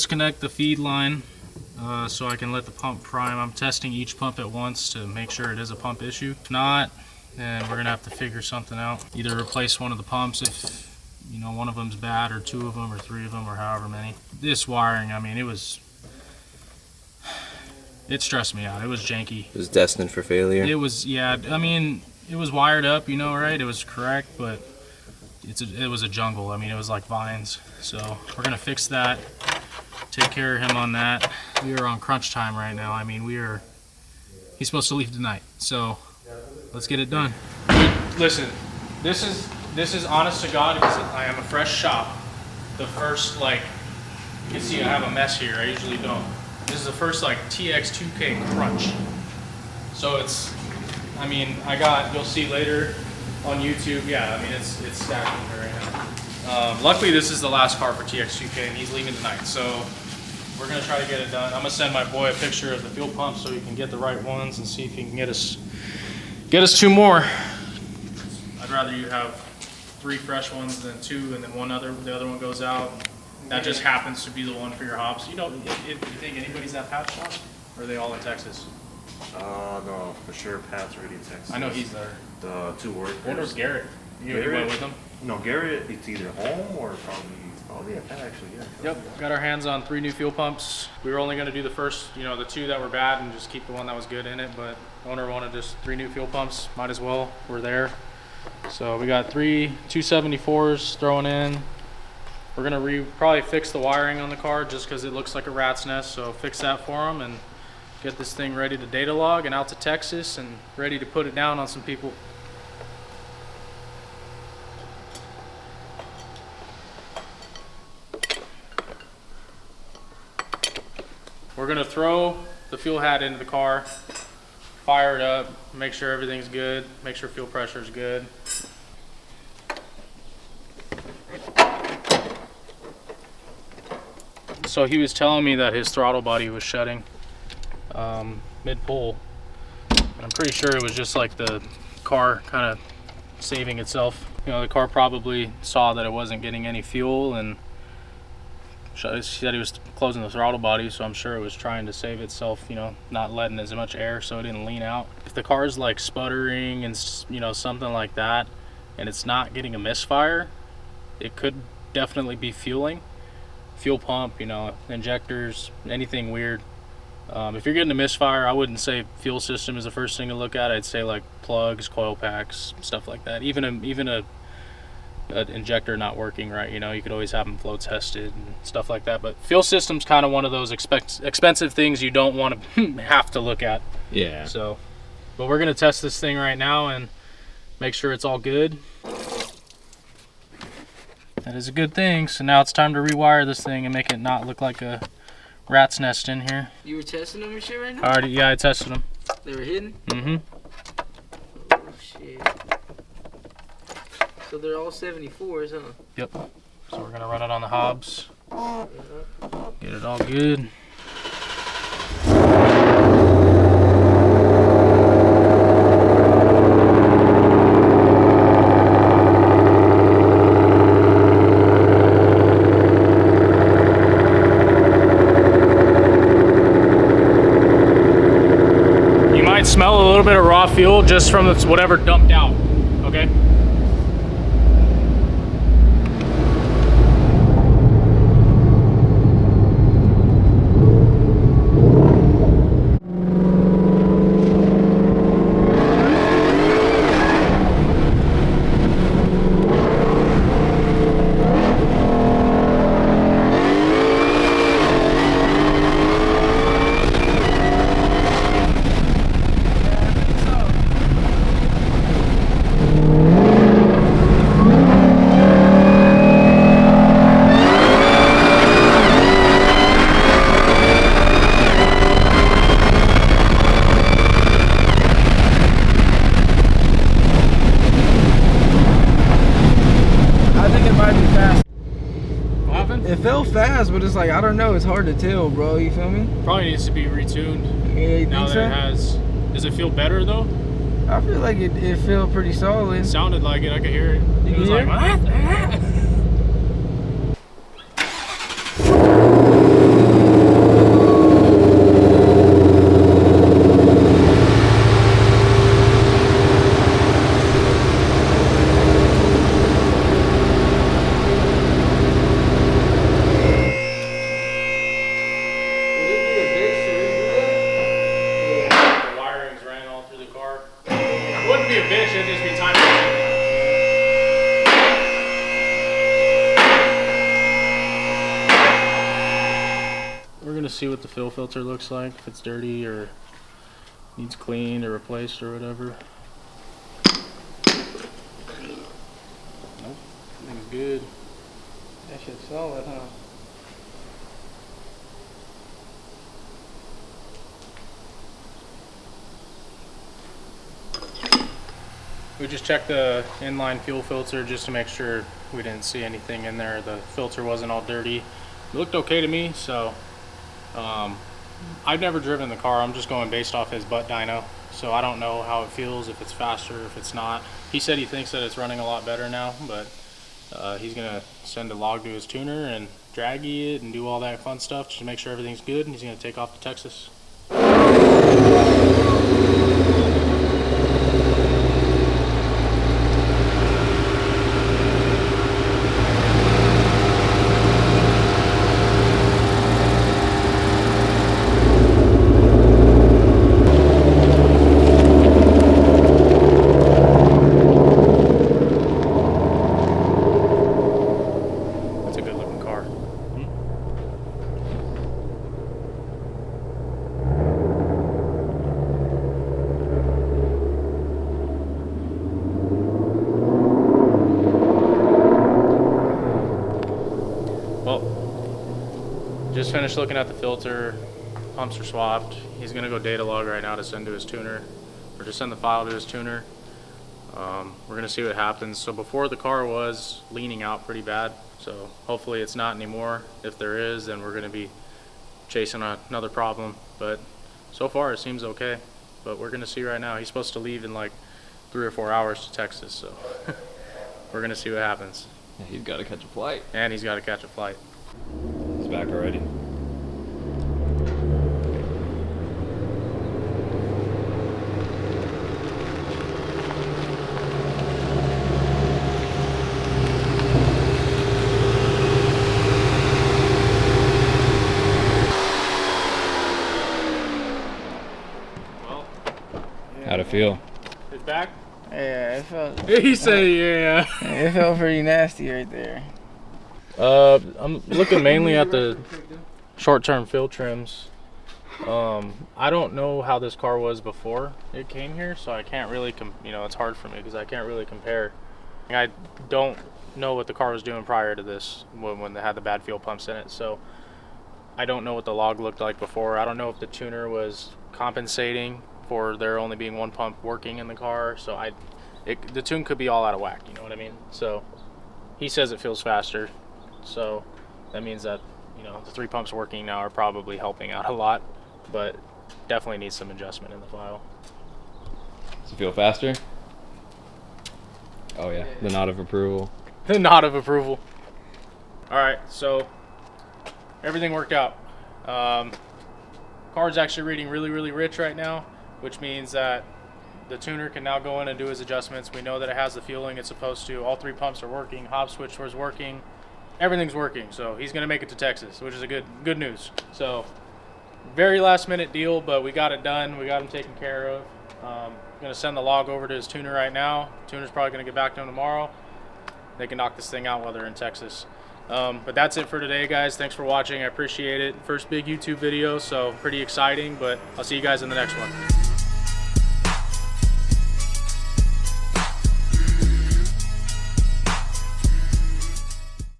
disconnect the feed line so I can let the pump prime. I'm testing each pump at once to make sure it is a pump issue. If not, then we're gonna have to figure something out. Either replace one of the pumps if you know one of them's bad, or two of them, or three of them, or however many. This wiring, I mean, it stressed me out. It was janky. It was destined for failure. It was, yeah. I mean, it was wired up, you know, right? It was correct, but it was a jungle. I mean, it was like vines. So we're gonna fix that. Take care of him on that. We are on crunch time right now. I mean, he's supposed to leave tonight. So let's get it done. Listen, this is honest to God, because I am a fresh shop. The first, like, you can see I have a mess here. I usually don't. This is the first, like, TX2K crunch. So it's, I mean, you'll see later on YouTube. Yeah, I mean, it's stacking right now. Luckily, this is the last car for TX2K, and he's leaving tonight. So we're gonna try to get it done. I'm gonna send my boy a picture of the fuel pump so he can get the right ones and see if he can get us 2 more. I'd rather you have 3 fresh ones than 2, and then the other one goes out. That just happens to be the one for your hops. You know, you think anybody's at Pat's shop? Or are they all in Texas? No, for sure Pat's already in Texas. I know he's there. The 2 workers. Where's Garrett? You went with him? No, Garrett, it's either home or probably Pat actually, yeah. Yep, got our hands on 3 new fuel pumps. We were only gonna do the first, you know, the 2 that were bad and just keep the one that was good in it, but owner wanted just 3 new fuel pumps. Might as well, we're there. So we got 3 274s thrown in. We're gonna probably fix the wiring on the car just because it looks like a rat's nest. So fix that for them and get this thing ready to data log and out to Texas and ready to put it down on some people. We're gonna throw the fuel hat into the car, fire it up, make sure everything's good, make sure fuel pressure is good. So he was telling me that his throttle body was shutting mid-pull. I'm pretty sure it was just like the car kind of saving itself. You know, the car probably saw that it wasn't getting any fuel, and he said he was closing the throttle body, so I'm sure it was trying to save itself, you know, not letting as much air so it didn't lean out. If the car's like sputtering and, you know, something like that, and it's not getting a misfire, it could definitely be fueling. Fuel pump, you know, injectors, anything weird. If you're getting a misfire, I wouldn't say fuel system is the first thing to look at. I'd say like plugs, coil packs, stuff like that. Even a injector not working right, you know, you could always have them flow tested and stuff like that. But fuel system's kind of one of those expensive things you don't want to have to look at. Yeah. So, but we're gonna test this thing right now and make sure it's all good. That is a good thing. So now it's time to rewire this thing and make it not look like a rat's nest in here. You were testing them and shit right now? Already, yeah, I tested them. They were hidden? Mm-hmm. Oh, shit. So they're all 74s, huh? Yep. So we're gonna run it on the hobs. Get it all good. Smell a little bit of raw fuel just from whatever dumped out, okay? It felt fast, but it's like, I don't know, it's hard to tell, bro. You feel me? Probably needs to be retuned. Yeah, you now think that so? it has. Does it feel better though? I feel like it felt pretty solid. It sounded like it. I could hear it. It was like, be a bitch, it'd just be time. We're gonna see what the fill filter looks like, if it's dirty or needs cleaned or replaced or whatever. Nope, everything's good. That shit's solid, huh? We just checked the inline fuel filter just to make sure we didn't see anything in there. The filter wasn't all dirty. It looked okay to me, so I've never driven the car. I'm just going based off his butt dyno, so I don't know how it feels, if it's faster, if it's not. He said he thinks that it's running a lot better now, but he's gonna send a log to his tuner and draggy it and do all that fun stuff just to make sure everything's good, and he's gonna take off to Texas. Just finished looking at the filter, pumps are swapped. He's gonna go data log right now to send to his tuner, or to send the file to his tuner. We're gonna see what happens. So before, the car was leaning out pretty bad, so hopefully it's not anymore. If there is, then we're gonna be chasing another problem, but so far it seems okay. But we're gonna see right now. He's supposed to leave in like 3 or 4 hours to Texas, so we're gonna see what happens. Yeah, he's got to catch a flight. And he's got to catch a flight. He's back already. Well, How'd it feel? it's back. Yeah, it felt. He said, yeah. It felt pretty nasty right there. I'm looking mainly at the short-term fill trims. I don't know how this car was before it came here, so I can't really, it's hard for me because I can't really compare. I don't know what the car was doing prior to this when they had the bad fuel pumps in it, so I don't know what the log looked like before. I don't know if the tuner was compensating for there only being one pump working in the car, so the tune could be all out of whack, you know what I mean? So he says it feels faster, so that means that the 3 pumps working now are probably helping out a lot, but definitely needs some adjustment in the file. Does it feel faster? Oh yeah, the nod of approval. The nod of approval. All right, so everything worked out. Car's actually reading really, really rich right now, which means that the tuner can now go in and do his adjustments. We know that it has the fueling it's supposed to. All 3 pumps are working. Hob switch was working. Everything's working. So he's gonna make it to Texas, which is a good news. So very last minute deal, but we got it done. We got him taken care of. Gonna send the log over to his tuner right now. Tuner's probably gonna get back to him tomorrow. They can knock this thing out while they're in Texas. But that's it for today, guys. Thanks for watching. I appreciate it. First big YouTube video, so pretty exciting, but I'll see you guys in the next one.